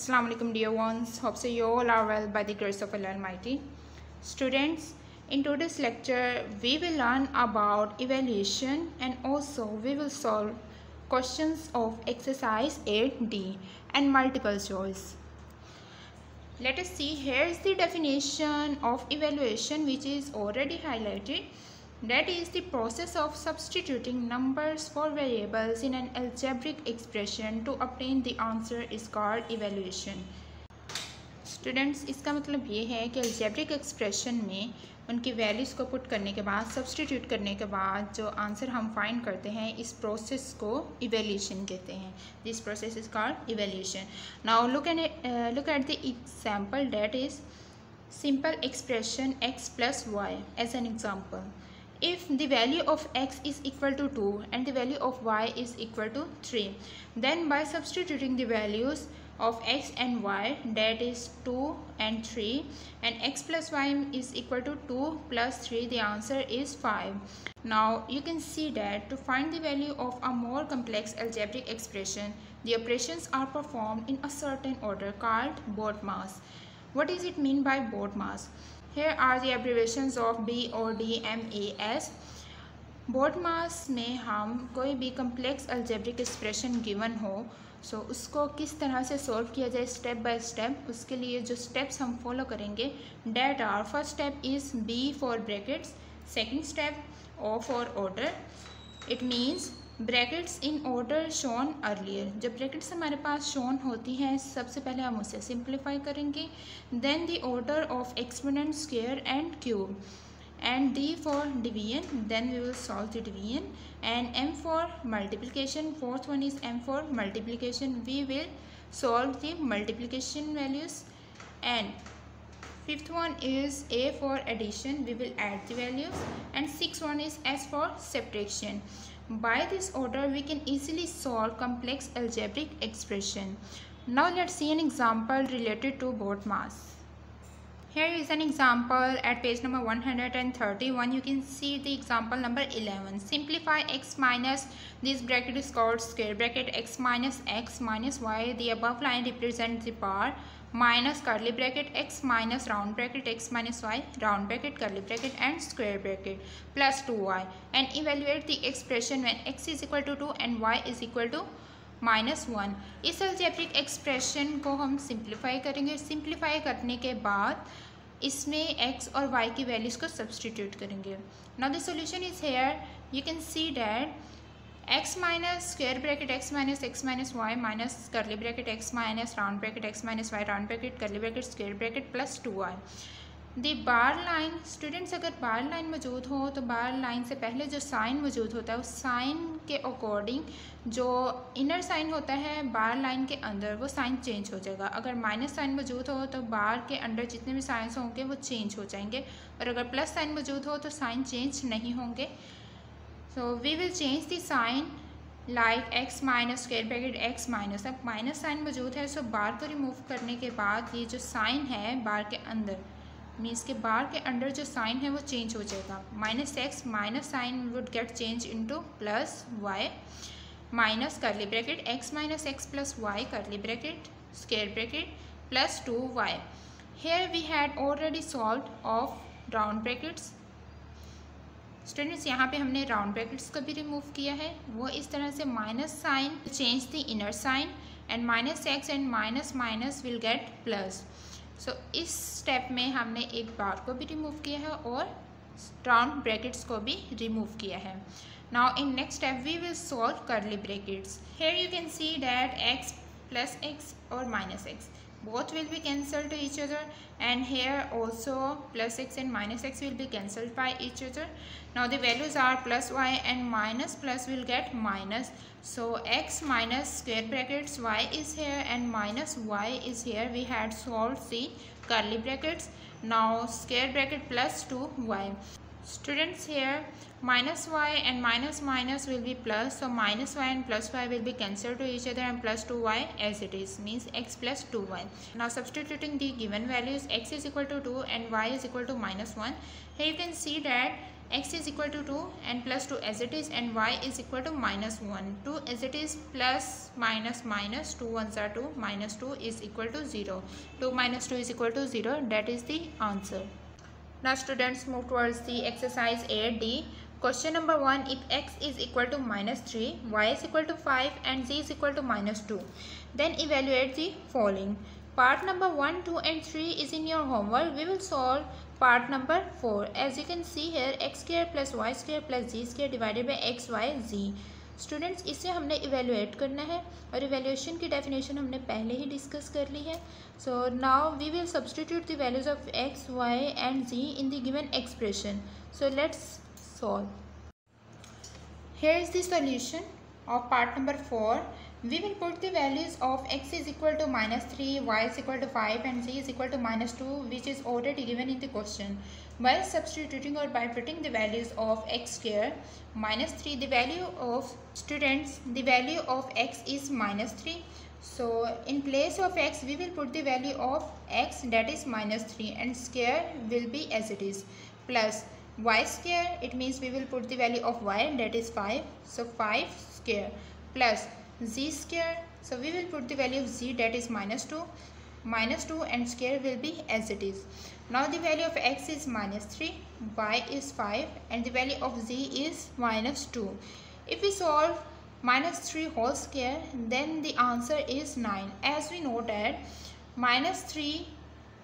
Assalamu alaikum dear ones. Hope so you all are well by the grace of Allah Almighty. Students, in today's lecture we will learn about evaluation and also we will solve questions of exercise 8D and multiple choice. Let us see, here is the definition of evaluation which is already highlighted. That is the process of substituting numbers for variables in an algebraic expression to obtain the answer is called evaluation. Students, इसका मतलब ये है कि algebraic expression में उनकी values को put करने के बाद सब्सटीट्यूट करने के बाद जो आंसर हम फाइंड करते हैं इस प्रोसेस को इवेल्यूशन कहते हैं. This process is called evaluation. Now look at the example that is simple expression x plus y as an example. If the value of x is equal to 2 and the value of y is equal to 3, then by substituting the values of x and y, that is 2 and 3, and x plus y is equal to 2 plus 3, the answer is 5. Now you can see that to find the value of a more complex algebraic expression, the operations are performed in a certain order called BODMAS. What does it mean by BODMAS? Here are the abbreviations of BODMAS. BODMAS में हम कोई भी complex algebraic expression given हो उसको किस तरह से solve किया जाए स्टेप बाय स्टेप, उसके लिए जो स्टेप्स हम फॉलो करेंगे that are, first step is B for brackets, second step O for order. It means brackets in order shown earlier. जब ब्रैकेट्स हमारे पास शोन होती हैं सबसे पहले हम उसे सिंप्लीफाई करेंगे. Then the order of exponent, square and cube. And D for division, then we will solve the division. And M for multiplication, fourth one is M for multiplication, we will solve the multiplication values. And fifth one is A for addition, we will add the values. And sixth one is S for subtraction. By this order we can easily solve complex algebraic expression. Now let's see an example related to BODMAS. Here is an example at page number 131. You can see the example number 11. Simplify x minus, this bracket is called square bracket, x minus y. The above line represents the bar minus curly bracket x minus round bracket x minus y, round bracket, curly bracket and square bracket plus 2y, and evaluate the expression when x is equal to 2 and y is equal to -1. इस algebraic expression को हम simplify करेंगे. Simplify करने के बाद इसमें x और y की वैल्यूज़ को सब्सटीट्यूट करेंगे. Now the solution is here. You can see that x minus square bracket x minus y minus curly bracket x minus round bracket x minus y, round bracket, curly bracket, square bracket plus 2y. The bar line, students अगर बार line मौजूद हो तो बार line से पहले जो sign मौजूद होता है उस साइन के अकॉर्डिंग जो इनर साइन होता है बार लाइन के अंदर वो साइन चेंज हो जाएगा. अगर माइनस साइन मौजूद हो तो बार के अंदर जितने भी साइंस होंगे वो चेंज हो जाएंगे, और अगर प्लस साइन मौजूद हो तो साइन चेंज नहीं होंगे. So we will change the sign like x minus square bracket x minus. अब माइनस साइन मौजूद है सो बार को रिमूव करने के बाद ये जो साइन है बार के अंदर मीन्स के बार के अंदर जो साइन है वो चेंज हो जाएगा. Minus x minus sign would get change into plus y minus curly bracket x minus x plus y curly bracket square bracket plus 2y. Here we had already solved of round brackets. Students यहाँ पे हमने round brackets को भी remove किया है. वो इस तरह से minus sign change the inner sign and minus x and minus minus will get plus. So इस स्टेप में हमने एक बार को भी रिमूव किया है और राउंड ब्रैकेट्स को भी रिमूव किया है. Now in next step we will solve curly brackets. Here you can see that X plus X or minus X both will be cancelled to each other, and here also plus x and minus x will be cancelled by each other. Now the values are plus y and minus plus will get minus. So x minus square brackets y is here and minus y is here. We had solved the curly brackets. Now square bracket plus 2y. Students, here minus y and minus minus will be plus, so minus y and plus y will be cancelled to each other and plus 2y as it is, means x plus 2y. Now substituting the given values, x is equal to 2 and y is equal to -1. Here you can see that x is equal to 2 and plus 2 as it is, and y is equal to minus 1. 2 as it is plus minus minus 2 ones are 2, minus 2 is equal to 0. 2 minus 2 is equal to 0. That is the answer. Now students, move towards the exercise 8D. Question number 1. If x is equal to minus 3, y is equal to 5 and z is equal to minus 2, then evaluate the following. Part number 1, 2 and 3 is in your homework. We will solve part number 4. As you can see here, x square plus y square plus z square divided by x, y, z. Students, इसे हमने evaluate करना है और evaluation की definition हमने पहले ही discuss कर ली है. So now we will substitute the values of x, y and z in the given expression. So let's solve. Here is the solution of part number 4. We will put the values of x is equal to minus 3, y is equal to 5 and z is equal to minus 2, which is already given in the question. While substituting or by putting the values of x square minus 3, the value of students, the value of x is minus 3. So in place of x we will put the value of x, that is minus 3, and square will be as it is, plus y square, it means we will put the value of y, that is 5, so 5 square, plus z square, so we will put the value of z, that is minus 2, and square will be as it is. Now the value of x is minus 3, y is 5 and the value of z is minus 2. If we solve minus 3 whole square, then the answer is 9. As we know that minus 3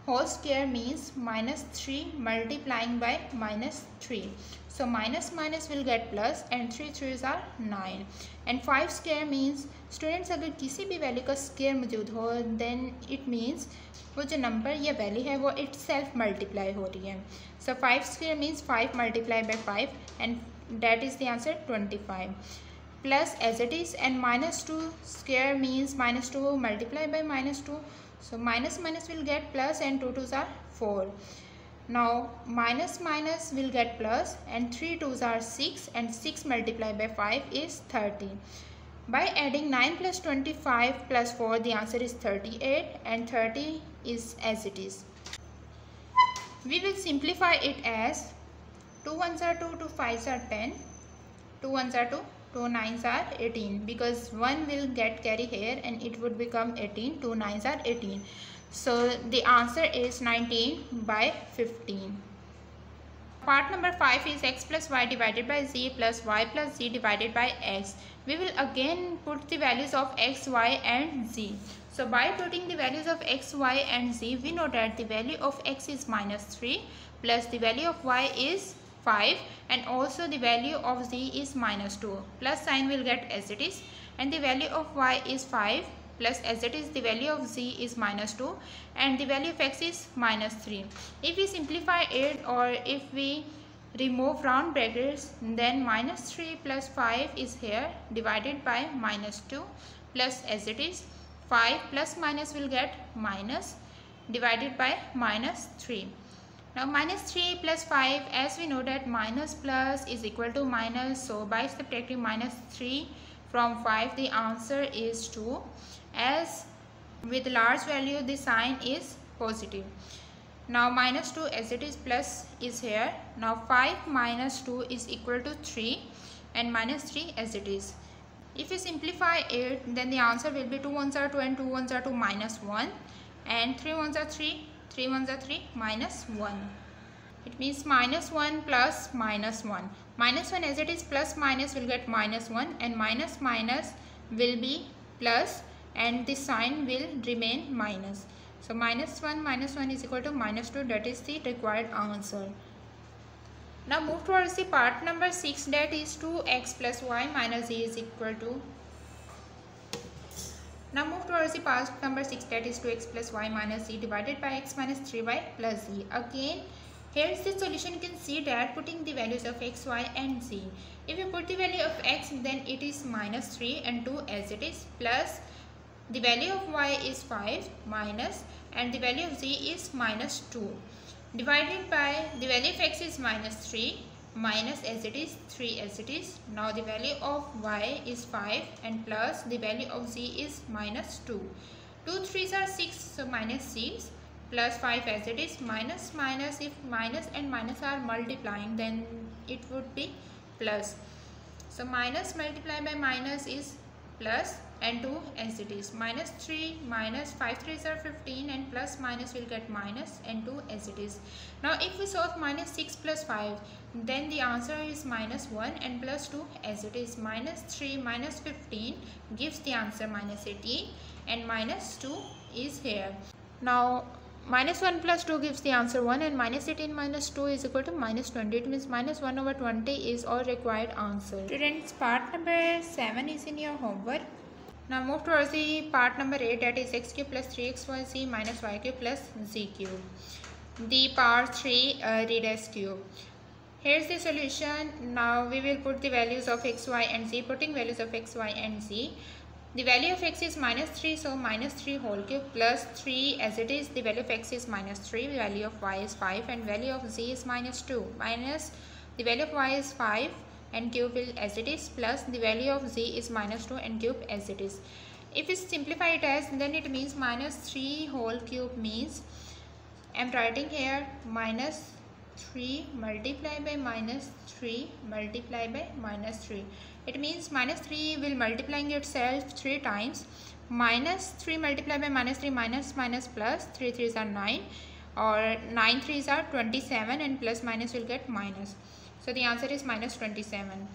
whole square means minus 3 multiplying by minus 3. So minus minus will get plus and 3 3s are 9. And 5 square means students, अगर किसी भी value का square मौजूद हो, then it means वो जो number या value है वो itself मल्टीप्लाई हो रही है. So 5 square means 5 multiplied by 5 and that is the answer 25. Plus as it is, and minus 2 square means minus 2 multiplied by minus 2. So minus minus will get plus and 2 2s are 4. Now minus minus will get plus and 3 2s are 6 and 6 multiplied by 5 is 30. By adding 9 plus 25 plus 4, the answer is 38 and 30 is as it is. We will simplify it as 2 1s are 2, 2 5s are 10, 2 1s are 2, 2 9s are 18, because 1 will get carry here and it would become 18, 2 9s are 18. So the answer is 19 by 15. Part number 5 is x plus y divided by z plus y plus z divided by x. We will again put the values of x, y and z. So by putting the values of x, y and z, we know that the value of x is minus 3 plus the value of y is 5 and also the value of z is minus 2. Plus sign will get as it is, and the value of y is 5 plus as it is, the value of z is minus 2 and the value of x is minus 3. If we simplify it or if we remove round brackets, then minus 3 plus 5 is here divided by minus 2 plus as it is 5 plus minus will get minus divided by minus 3. Now minus 3 plus 5, as we know that minus plus is equal to minus, so by subtracting minus 3 from 5, the answer is 2. As with large value the sign is positive. Now minus 2 as it is, plus is here. Now 5 minus 2 is equal to 3 and minus 3 as it is. If we simplify it, then the answer will be 2 1s are 2 and 2 1s are 2 minus 1 and 3 1s are 3, 3 1s are 3 minus 1. It means minus 1 plus minus 1. Minus 1 as it is, plus minus will get minus 1 and minus minus will be plus and the sign will remain minus. So minus 1 is equal to minus 2. That is the required answer. Now move towards the part number 6, that is 2x plus y minus z is equal to. Now move towards the part number 6, that is 2x plus y minus z divided by x minus 3y plus z. Again, here is the solution. You can see that putting the values of x, y and z. If you put the value of x, then it is minus 3 and 2 as it is, plus the value of y is 5 minus and the value of z is minus 2 divided by the value of x is minus 3 minus as it is 3 as it is. Now the value of y is 5 and plus the value of z is minus 2. 2 3s are 6, so minus 6 plus 5 as it is, minus minus, if minus and minus are multiplying, then it would be plus. So minus multiplied by minus is plus and 2 as it is. Minus 3 minus 5 3s are 15 and plus minus will get minus and 2 as it is. Now if we solve minus 6 plus 5, then the answer is minus 1 and plus 2 as it is. Minus 3 minus 15 gives the answer minus 18 and minus 2 is here. Now minus 1 plus 2 gives the answer 1 and minus 18 minus 2 is equal to minus 20. It means minus 1 over 20 is all required answer. Students, part number 7 is in your homework. Now move towards the part number 8, that is x cube plus 3xyz minus y cube plus z cube. The part 3 read as cube. Here's the solution. Now we will put the values of x, y and z. Putting values of x, y and z. The value of x is minus 3, so minus 3 whole cube plus 3 as it is. The value of x is minus 3, the value of y is 5 and value of z is minus 2. Minus the value of y is 5 and cube will as it is, plus the value of z is minus 2 and cube as it is. If we simplify it as, then it means minus 3 whole cube means, I am writing here minus 3 multiplied by minus 3 multiplied by minus 3. It means minus 3 will multiplying itself 3 times. Minus 3 multiplied by minus 3 minus minus plus 3 3s are 9 or 9 3s are 27 and plus minus will get minus. So the answer is minus 27.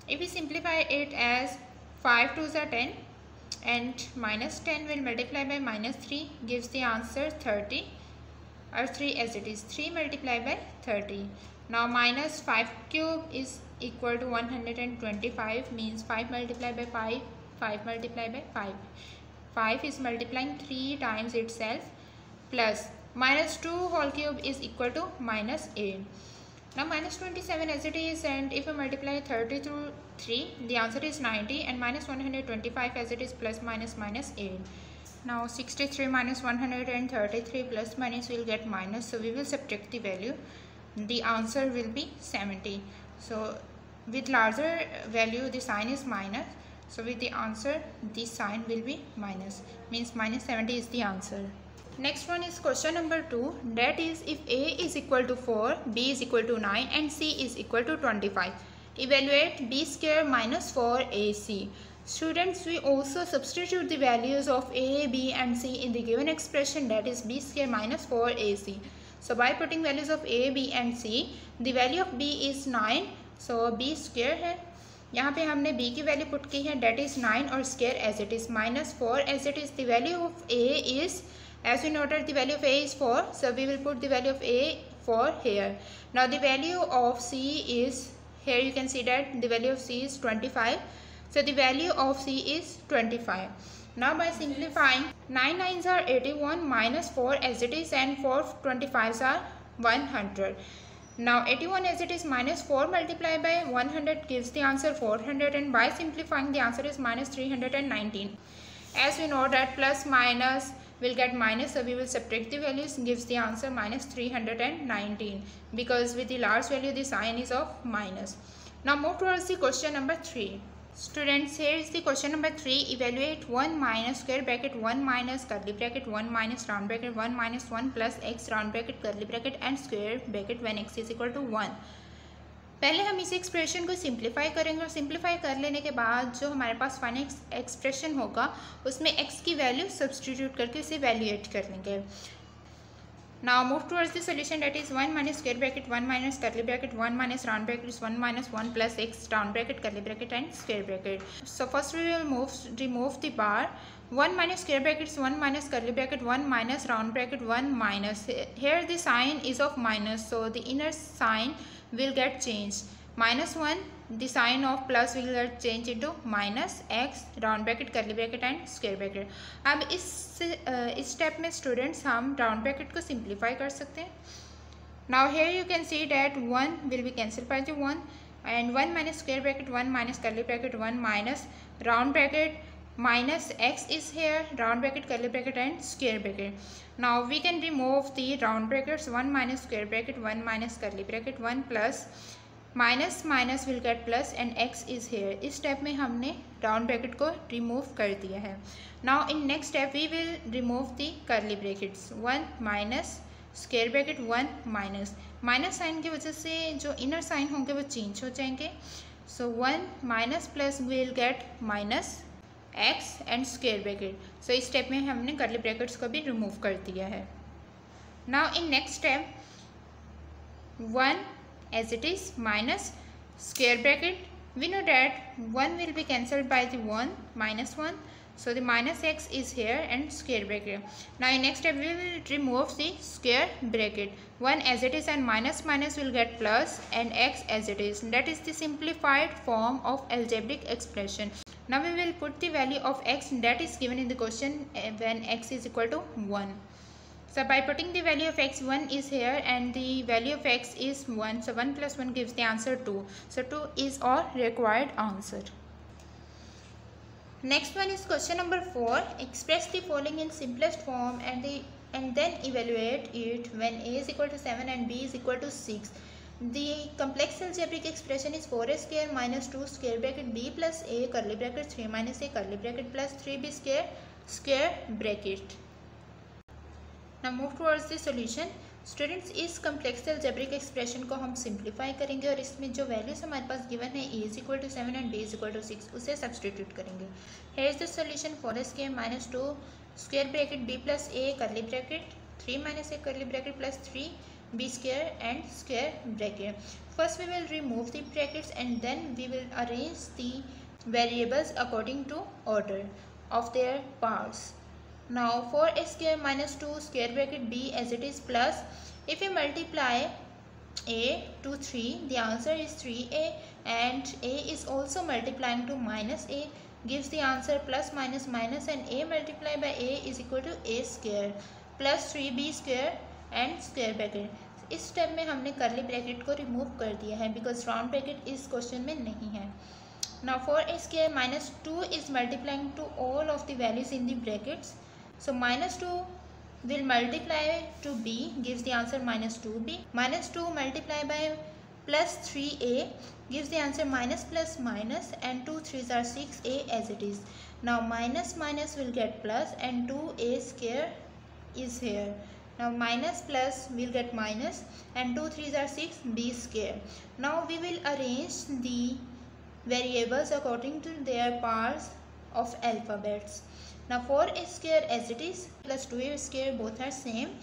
If we simplify it as 5 2s are 10 and minus 10 will multiply by minus 3 gives the answer 30 or 3 as it is. 3 multiplied by 30. Now minus 5 cube is equal to 125 means 5 multiplied by 5, 5 multiplied by 5. 5 is multiplying 3 times itself plus minus 2 whole cube is equal to minus 8. Now minus 27 as it is, and if we multiply 30 through 3, the answer is 90 and minus 125 as it is plus minus minus 8. Now 63 minus 133 plus minus will get minus, so we will subtract the value. The answer will be 70. So with larger value the sign is minus, so with the answer the sign will be minus, means minus 70 is the answer. Next one is question number 2, that is if a is equal to 4, b is equal to 9 and c is equal to 25. Evaluate b square minus 4ac. Students, we also substitute the values of a, b and c in the given expression, that is b square minus 4ac. So by putting values of a, b and c, the value of b is 9, so b square है, यहाँ पे हमने b की value put की है, that is 9 और square as it is minus 4 as it is. The value of a is, as we noted, the value of a is 4, so we will put the value of a 4 here. Now the value of c is, here you can see that the value of c is 25, so the value of c is 25. Now by simplifying, 9 9s are 81 minus 4 as it is and 4 25s are 100. Now 81 as it is minus 4 multiplied by 100 gives the answer 400, and by simplifying the answer is minus 319. As we know that plus minus will get minus, so we will subtract the values, gives the answer minus 319, because with the large value the sign is of minus. Now move towards the question number 3. Students, here is the question number 3. Evaluate 1 minus square bracket 1 minus curly bracket 1 minus round bracket 1 minus 1 plus x round bracket curly bracket and square bracket when x is equal to 1. पहले हम इस expression को simplify करेंगे और simplify कर लेने के बाद जो हमारे पास फाइनल एक्सप्रेशन होगा उसमें x की वैल्यू सब्सटीट्यूट करके उसे वैल्यूएट कर लेंगे. Now move towards the solution, that is 1 minus square bracket 1 minus curly bracket 1 minus round bracket is 1 minus 1 plus x round bracket curly bracket and square bracket. So first we will remove the bar. 1 minus square bracket is 1 minus curly bracket 1 minus round bracket 1 minus. Here the sign is of minus, so the inner sign will get changed. Minus 1, the sign of plus will get changed into minus x round bracket curly bracket and square bracket. अब इस step में students हम round bracket को simplify कर सकते हैं. Now here you can see that 1 will be cancel by the 1 and 1 minus square bracket 1 minus curly bracket 1 minus round bracket minus x is here, round bracket curly bracket and square bracket. Now we can remove the round brackets. 1 minus square bracket 1 minus curly bracket 1 plus minus minus will get plus and x is here. इस step में हमने round bracket को remove कर दिया है. Now in next step we will remove the curly brackets. 1 minus square bracket 1 minus minus sign की वजह से जो इनर साइन होंगे वो चेंज हो जाएंगे. So 1 minus plus will get minus x and square bracket. So इस स्टेप में हमने कर्ली ब्रैकेट्स को भी रिमूव कर दिया है. Now in next step 1 as it is minus square bracket. We know that 1 will be cancelled by the 1 minus 1. So the minus x is here and square bracket. Now in next step we will remove the square bracket. 1 as it is and minus minus will get plus and x as it is. That is the simplified form of algebraic expression. Now we will put the value of x that is given in the question when x is equal to 1. So by putting the value of x, 1 is here and the value of x is 1. So 1 plus 1 gives the answer 2. So 2 is our required answer. Next one is question number 4. Express the following in simplest form and then evaluate it when a is equal to 7 and b is equal to 6. The complex algebraic expression is 4a square minus 2 square bracket b plus a curly bracket 3 minus a curly bracket plus 3b square bracket. Now move towards the solution. Students इस complex algebraic expression को हम simplify करेंगे और इसमें जो values हमारे पास given है A is equal to 7 and B is equal to 6 उसे सब्सटीट्यूट करेंगे. Here is the solution 4a square minus 2 square bracket b plus a curly bracket 3 minus a curly bracket plus 3b square and square bracket. First we will remove the brackets and then we will arrange the variables according to order of their parts. Now 4a square minus 2 square bracket b as it is plus, if we multiply a to 3 the answer is 3a and a is also multiplying to minus a gives the answer plus minus minus and a multiplied by a is equal to a square plus 3b square and square bracket. इस step में हमने curly bracket को remove कर दिया है because round bracket इस question में नहीं है. Now 4a square minus 2 is multiplying to all of the values in the brackets. So minus 2 will multiply to b gives the answer minus 2b. Minus 2 multiplied by plus 3a gives the answer minus plus minus and 2 3s are 6a as it is. Now minus minus will get plus and 2a square is here. Now minus plus will get minus and 2 3s are 6b square. Now we will arrange the variables according to their parts of alphabets. Now 4a square as it is plus 2a square both are same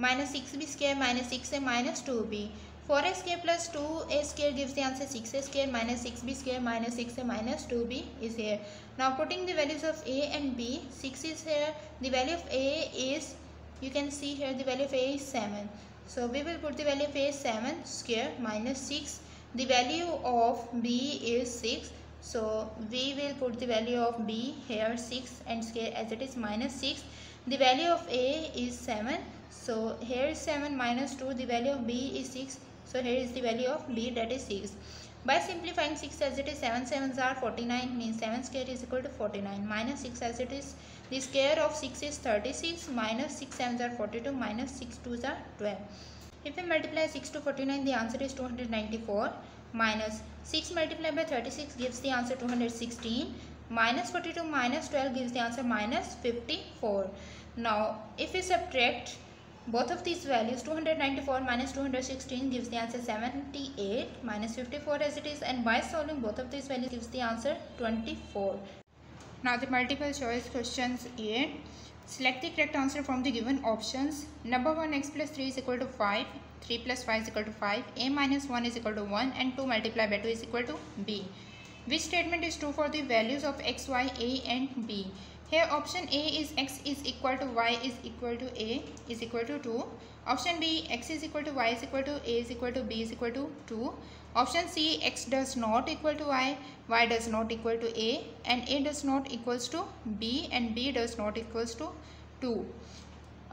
minus 6b square minus 6a minus 2b. 4a square plus 2a square gives the answer 6a square minus 6b square minus 6a minus 2b is here. Now putting the values of a and b, 6 is here, the value of a is, you can see here the value of a is 7. So we will put the value of a 7 square minus 6, the value of b is 6. So we will put the value of b here 6 and square as it is minus 6. The value of a is 7. So here is 7 minus 2. The value of b is 6. So here is the value of b that is 6. By simplifying 6 as it is 7 7s are 49 means 7 square is equal to 49 minus 6 as it is the square of 6 is 36 minus 6 7s are 42 minus 6 2s are 12. If we multiply 6 to 49 the answer is 294 minus 6 multiplied by 36 gives the answer 216 minus 42 minus 12 gives the answer minus 54. Now if we subtract both of these values 294 minus 216 gives the answer 78 minus 54 as it is and by solving both of these values gives the answer 24. Now the multiple choice questions A. Select the correct answer from the given options. Number 1 x plus 3 is equal to 5. 3 plus 5 is equal to 5. A minus 1 is equal to 1 and 2 multiplied by 2 is equal to b. Which statement is true for the values of x, y, a and b? Here option A is x is equal to y is equal to a is equal to 2. Option B x is equal to y is equal to a is equal to b is equal to 2. Option C x does not equal to y does not equal to a and a does not equals to b and b does not equals to 2.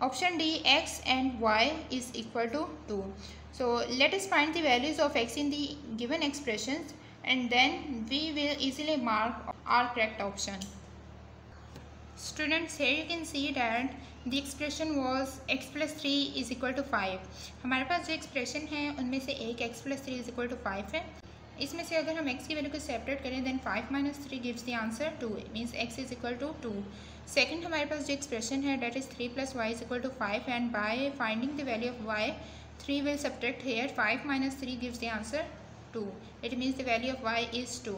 Option D x and y is equal to 2. So let us find the values of x in the given expressions and then we will easily mark our correct option. Students, here you can see that the expression was x plus 3 is equal to 5. हमारे पास जो expression है उनमें से एक x plus 3 is equal to 5 है. इसमें से अगर हम x की वैल्यू को सेपरेट करें then 5 minus 3 gives the answer 2 means x is equal to 2. Second हमारे पास जो एक्सप्रेशन है that is 3 plus y is equal to 5 and by finding the value of y 3 will subtract here. 5 minus 3 gives the answer 2. It means the value of y is 2.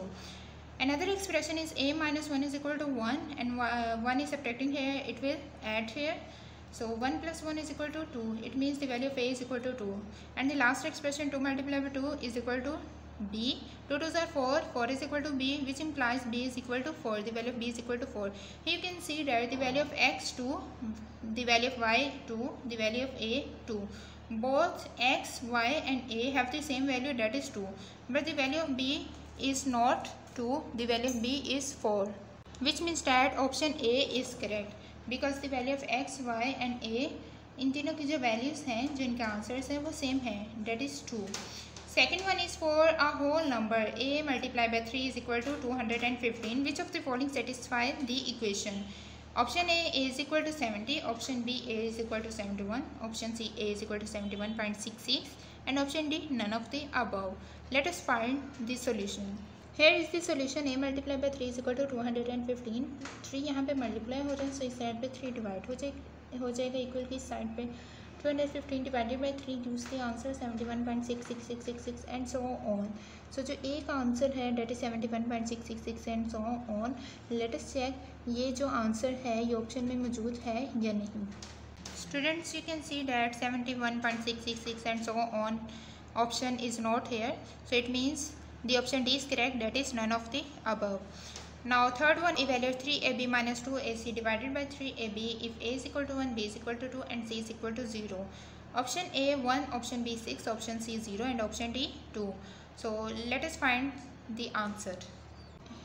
Another expression is a minus 1 is equal to 1, and 1 is subtracting here, it will add here. So 1 plus 1 is equal to 2. It means the value of a is equal to 2. And the last expression, 2 multiplied by 2 is equal to b. 2 2s are 4. 4 is equal to b, which implies b is equal to 4. The value of b is equal to 4. Here you can see that the value of x 2, the value of y 2, the value of a 2. Both x, y and a have the same value, that is 2. But the value of b is not 2. The value of b is 4. Which means that option A is correct. Because the value of x, y and a, इन तीनों की जो values हैं, जो इनके answers हैं, वो same हैं, that is 2. Second one is for a whole number a multiplied by 3 is equal to 215. Which of the following satisfy the equation? Option A is equal to 70, option B A is equal to 71, option C A is equal to 71.66, and option D none of the above. Let us find the solution. Here is the solution. A multiplied by 3 is equal to 215. 3 यहाँ पे multiply हो रहा है, सो इस side पे 3 divide हो जाएगा equal की साइड पे 215 divided by 3 gives the answer 71.66666 and so on. So जो A का आंसर है that is 71.666 and so on. Let us check ये जो आंसर है ये ऑप्शन में मौजूद है या नहीं. Students, you can see that 71.666 and so on option is not here. So it means the option D is correct, that is none of the above. Now third one, evaluate 3ab minus 2ac divided by 3ab if a is equal to 1, b is equal to 2 and c is equal to 0. Option A 1, option B 6, option C 0 and option D 2. So let us find the answer.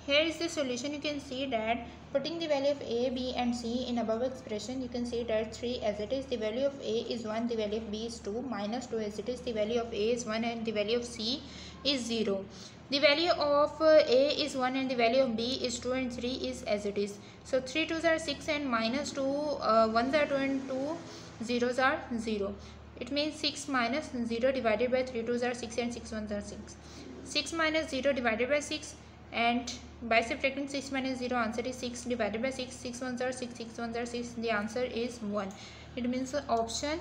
Here is the solution. You can see that putting the value of a, b and c in above expression, you can see that 3 as it is, the value of a is 1, the value of b is 2, minus 2 as it is, the value of a is 1 and the value of c is 0. The value of a is 1 and the value of b is 2 and 3 is as it is. So 3 2s are 6 and minus 2 1s are 2 and 2 zeros are 0. It means 6 minus 0 divided by 3 2s are 6 and 6 1s are 6. 6 minus 0 divided by 6, and by subtracting 6 minus 0 answer is 6 divided by 6. 6 1s are 6, 6 1s are 6. The answer is 1. It means option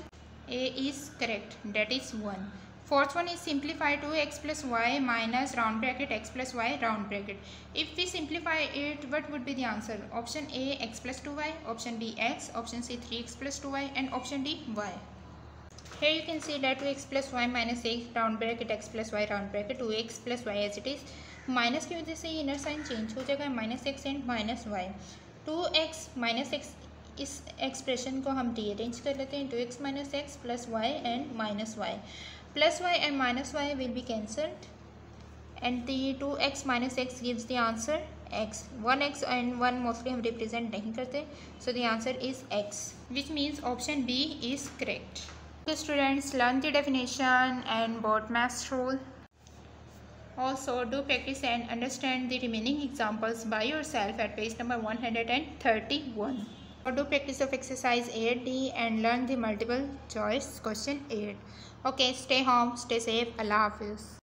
A is correct, that is 1. Fourth one is simplify 2x plus y minus round bracket x plus y round bracket. If we simplify it, what would be the answer? Option A x plus 2y, option B x, option C 3x plus 2y and option D y. Here you can see that 2x plus y minus x round bracket x plus y round bracket 2x plus y as it is. माइनस की वजह से ये inner sign change हो जाएगा, minus x and minus y. 2x minus x, इस expression को हम रीअरेंज कर लेते हैं. 2x minus x plus y and minus y. Plus y and minus y will be cancelled and the 2x minus x gives the answer x. 1x and 1 mostly हम represent नहीं करते, so the answer is x, which means option B is correct. Okay students, learn the definition and board maths rule. Also do practice and understand the remaining examples by yourself at page number 131. Or do practice of exercise 8D and learn the multiple choice question 8. Okay, stay home, stay safe. Allah Hafiz.